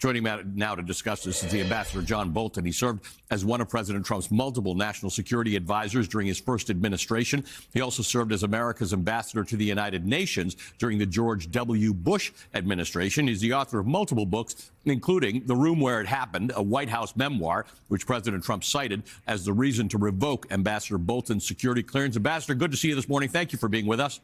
Joining me now to discuss this is the Ambassador John Bolton. He served as one of President Trump's multiple national security advisors during his first administration. He also served as America's ambassador to the United Nations during the George W. Bush administration. He's the author of multiple books, including The Room Where It Happened, a White House memoir, which President Trump cited as the reason to revoke Ambassador Bolton's security clearance. Ambassador, good to see you this morning. Thank you for being with us.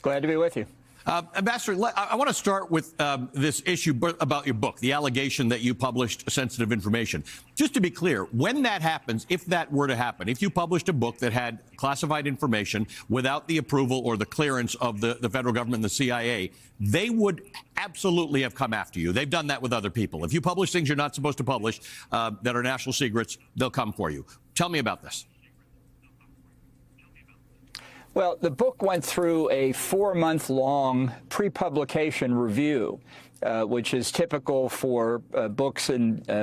Glad to be with you. Ambassador, I want to start with this issue about your book, the allegation that you published sensitive information. Just to be clear, when that happens, if that were to happen, if you published a book that had classified information without the approval or the clearance of the federal government and the CIA, they would absolutely have come after you. They've done that with other people. If you publish things you're not supposed to publish that are national secrets, they'll come for you. Tell me about this. Well, the book went through a 4-month-long pre-publication review, which is typical for books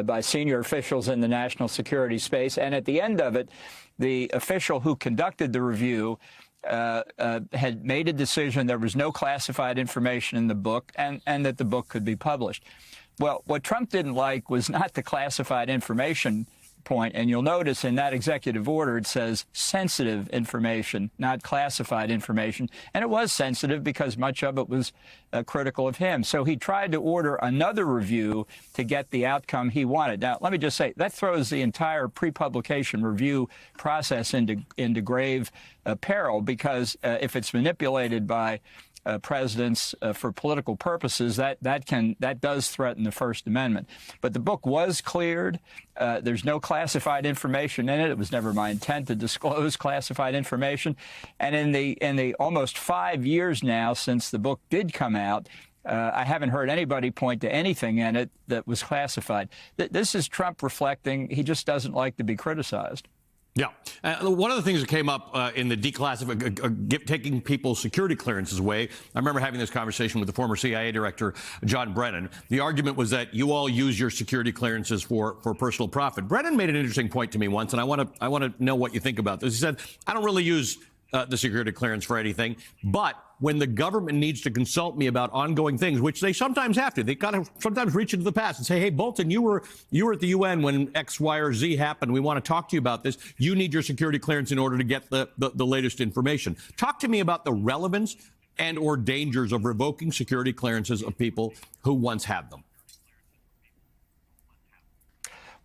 by senior officials in the national security space. And at the end of it, the official who conducted the review had made a decision there was no classified information in the book and that the book could be published. Well, what Trump didn't like was not the classified information point, and you'll notice in that executive order it says sensitive information, not classified information, and it was sensitive because much of it was critical of him. So he tried to order another review to get the outcome he wanted. Now, let me just say, that throws the entire pre-publication review process into grave peril, because if it's manipulated by presidents for political purposes, that does threaten the First Amendment. But the book was cleared. There's no classified information in it. It was never my intent to disclose classified information. And in the almost 5 years now since the book did come out, I haven't heard anybody point to anything in it that was classified. This is Trump reflecting he just doesn't like to be criticized. Yeah. One of the things that came up in the taking people's security clearances away, I remember having this conversation with the former CIA director, John Brennan. The argument was that you all use your security clearances for personal profit. Brennan made an interesting point to me once, and I want to know what you think about this. He said, I don't really use the security clearance for anything, but when the government needs to consult me about ongoing things, which they sometimes have to, they got to sometimes reach into the past and say, hey, Bolton, you were at the UN when X, Y, or Z happened. We want to talk to you about this. You need your security clearance in order to get the latest information. Talk to me about the relevance and or dangers of revoking security clearances of people who once had them.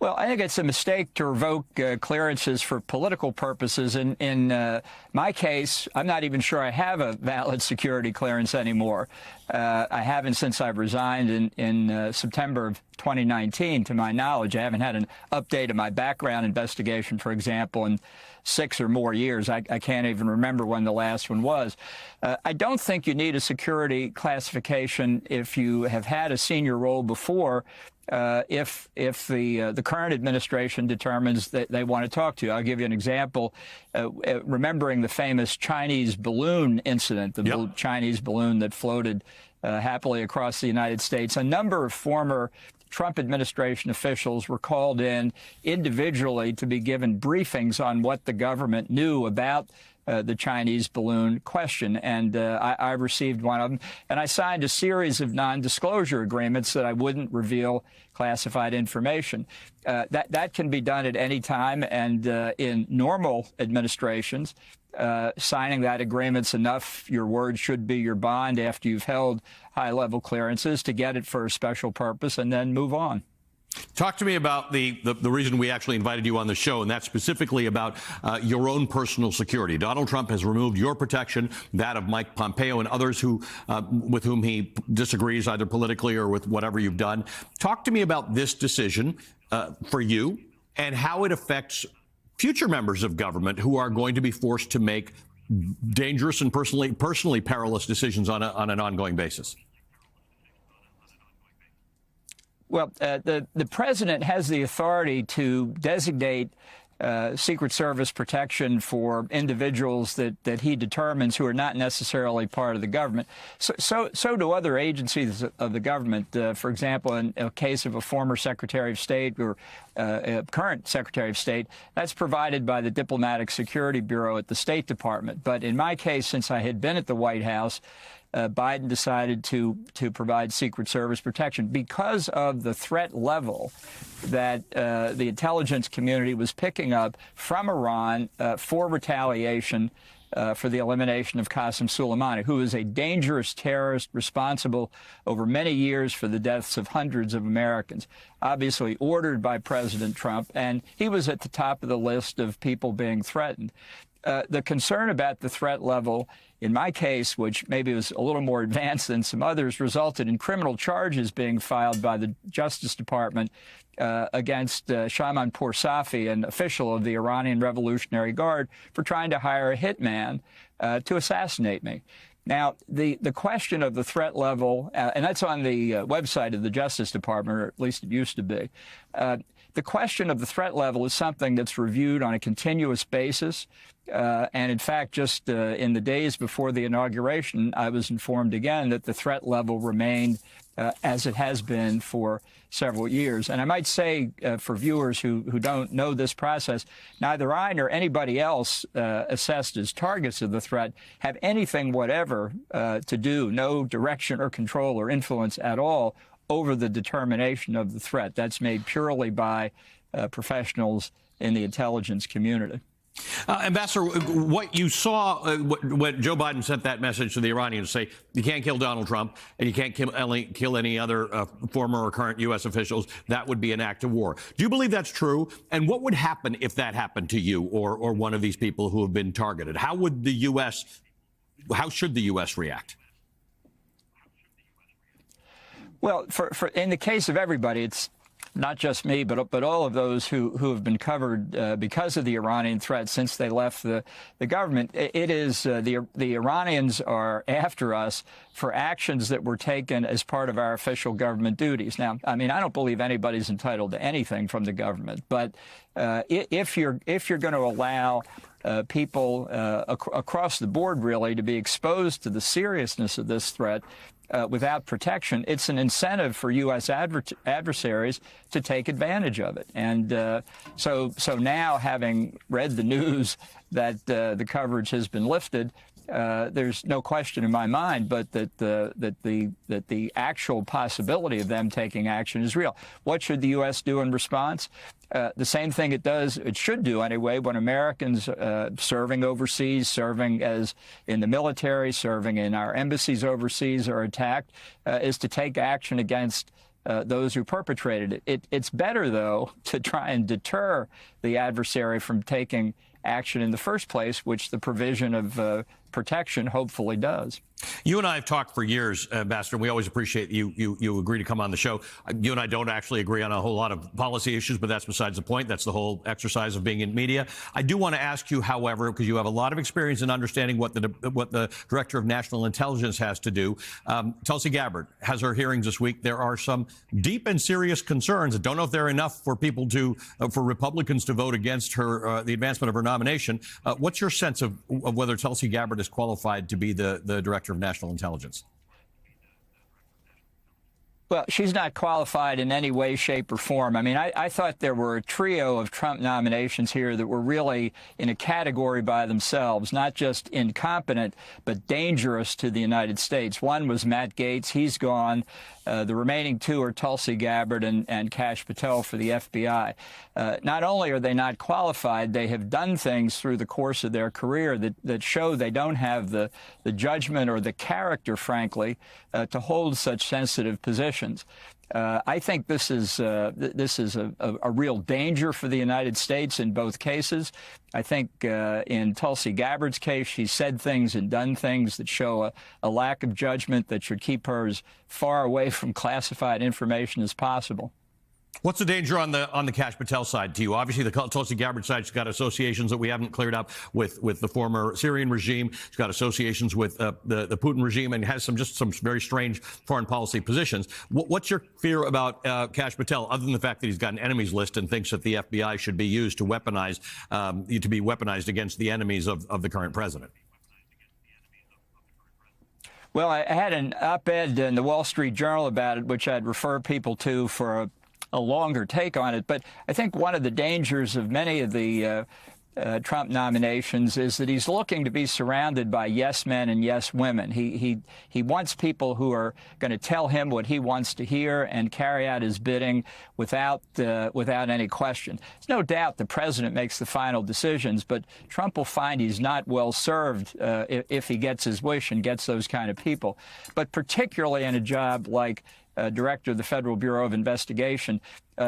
Well, I think it's a mistake to revoke clearances for political purposes. In my case, I'm not even sure I have a valid security clearance anymore. I haven't since I've resigned in September of 2019, to my knowledge. I haven't had an update of my background investigation, for example, in 6 or more years. I can't even remember when the last one was. I don't think you need a security classification if you have had a senior role before, if the current administration determines that they want to talk to you. I'll give you an example. Remembering the famous Chinese balloon incident, the Chinese balloon that floated happily across the United States, a number of former Trump administration officials were called in individually to be given briefings on what the government knew about the Chinese balloon question, and I received one of them, and I signed a series of non-disclosure agreements that I wouldn't reveal classified information. That can be done at any time, and in normal administrations, signing that agreement's enough. Your word should be your bond after you've held high-level clearances to get it for a special purpose and then move on. Talk to me about the reason we actually invited you on the show, and that's specifically about your own personal security. Donald Trump has removed your protection, that of Mike Pompeo and others with whom he disagrees, either politically or with whatever you've done. Talk to me about this decision for you and how it affects future members of government who are going to be forced to make dangerous and personally perilous decisions on an ongoing basis. Well, the president has the authority to designate Secret Service protection for individuals that he determines who are not necessarily part of the government. So do other agencies of the government. For example, in a case of a former Secretary of State or a current Secretary of State, that's provided by the Diplomatic Security Bureau at the State Department. But in my case, since I had been at the White House, Biden decided to provide Secret Service protection because of the threat level that the intelligence community was picking up from Iran for retaliation for the elimination of Qasem Soleimani, who is a dangerous terrorist responsible over many years for the deaths of hundreds of Americans, obviously ordered by President Trump, and he was at the top of the list of people being threatened. The concern about the threat level, in my case, which maybe was a little more advanced than some others, resulted in criminal charges being filed by the Justice Department against Shahman Poursafi, an official of the Iranian Revolutionary Guard, for trying to hire a hitman to assassinate me. Now, the question of the threat level, and that's on the website of the Justice Department, or at least it used to be, the question of the threat level is something that's reviewed on a continuous basis. And in fact, just in the days before the inauguration, I was informed again that the threat level remained as it has been for several years. And I might say for viewers who don't know this process, neither I nor anybody else assessed as targets of the threat have anything whatever to do, no direction or control or influence at all over the determination of the threat. That's made purely by professionals in the intelligence community. Ambassador, what you saw when Joe Biden sent that message to the Iranians, say you can't kill Donald Trump and you can't kill any other former or current U.S. officials, that would be an act of war. Do you believe that's true? And what would happen if that happened to you or one of these people who have been targeted? How should the U.S. react? Well, in the case of everybody, it's not just me, but all of those who have been covered because of the Iranian threat since they left the government. It is the Iranians are after us for actions that were taken as part of our official government duties. Now, I mean, I don't believe anybody's entitled to anything from the government, but if you're going to allow people across the board really to be exposed to the seriousness of this threat without protection, it's an incentive for U.S. adversaries to take advantage of it. And so now, having read the news that the coverage has been lifted, there's no question in my mind, but that the actual possibility of them taking action is real. What should the U.S. do in response? The same thing it should do anyway, when Americans serving overseas, serving as in the military, serving in our embassies overseas are attacked, is to take action against those who perpetrated it. It's better, though, to try and deter the adversary from taking action in the first place, which the provision of protection hopefully does. You and I have talked for years, Ambassador. We always appreciate you agree to come on the show. You and I don't actually agree on a whole lot of policy issues, but that's besides the point. That's the whole exercise of being in media. I do want to ask you, however, because you have a lot of experience in understanding what the Director of National Intelligence has to do. Tulsi Gabbard has her hearings this week. There are some deep and serious concerns. I don't know if they're enough for people for Republicans to vote against her, the advancement of her nomination. What's your sense of whether Tulsi Gabbard is qualified to be the Director of National Intelligence? Well, she's not qualified in any way, shape, or form. I mean, I thought there were a trio of Trump nominations here that were really in a category by themselves, not just incompetent, but dangerous to the United States. One was Matt Gaetz. He's gone. The remaining two are Tulsi Gabbard and Kash Patel for the FBI. Not only are they not qualified, they have done things through the course of their career that show they don't have the judgment or the character, frankly, to hold such sensitive positions. I think this is a real danger for the United States in both cases. I think in Tulsi Gabbard's case, she said things and done things that show a lack of judgment that should keep her as far away from classified information as possible. What's the danger on the Kash Patel side to you? Obviously, the Tulsi Gabbard side's got associations that we haven't cleared up with the former Syrian regime. It's got associations with the Putin regime and has some very strange foreign policy positions. What's your fear about Kash Patel, other than the fact that he's got an enemies list and thinks that the FBI should be used to weaponized against the enemies of the current president? Well, I had an op-ed in the Wall Street Journal about it, which I'd refer people to for a longer take on it. But I think one of the dangers of many of the Trump nominations is that he's looking to be surrounded by yes men and yes women. He wants people who are going to tell him what he wants to hear and carry out his bidding without any question. There's no doubt the president makes the final decisions, but Trump will find he's not well served if he gets his wish and gets those kind of people. But particularly in a job like director of the Federal Bureau of Investigation,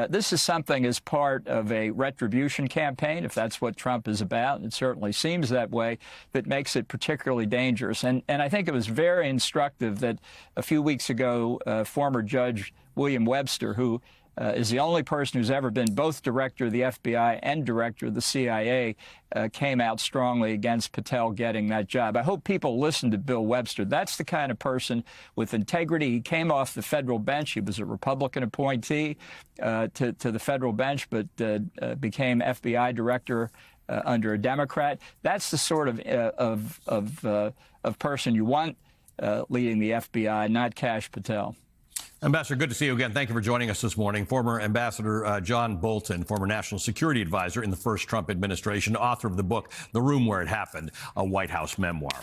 this is something as part of a retribution campaign, if that's what Trump is about. It certainly seems that way, that makes it particularly dangerous. And I think it was very instructive that a few weeks ago, former Judge William Webster, who is the only person who's ever been both director of the FBI and director of the CIA, came out strongly against Patel getting that job. I hope people listen to Bill Webster. That's the kind of person with integrity. He came off the federal bench. He was a Republican appointee to the federal bench, but became FBI director under a Democrat. That's the sort of person you want leading the FBI, not Kash Patel. Ambassador, good to see you again. Thank you for joining us this morning. Former Ambassador John Bolton, former National Security Advisor in the first Trump administration, author of the book, The Room Where It Happened, a White House memoir.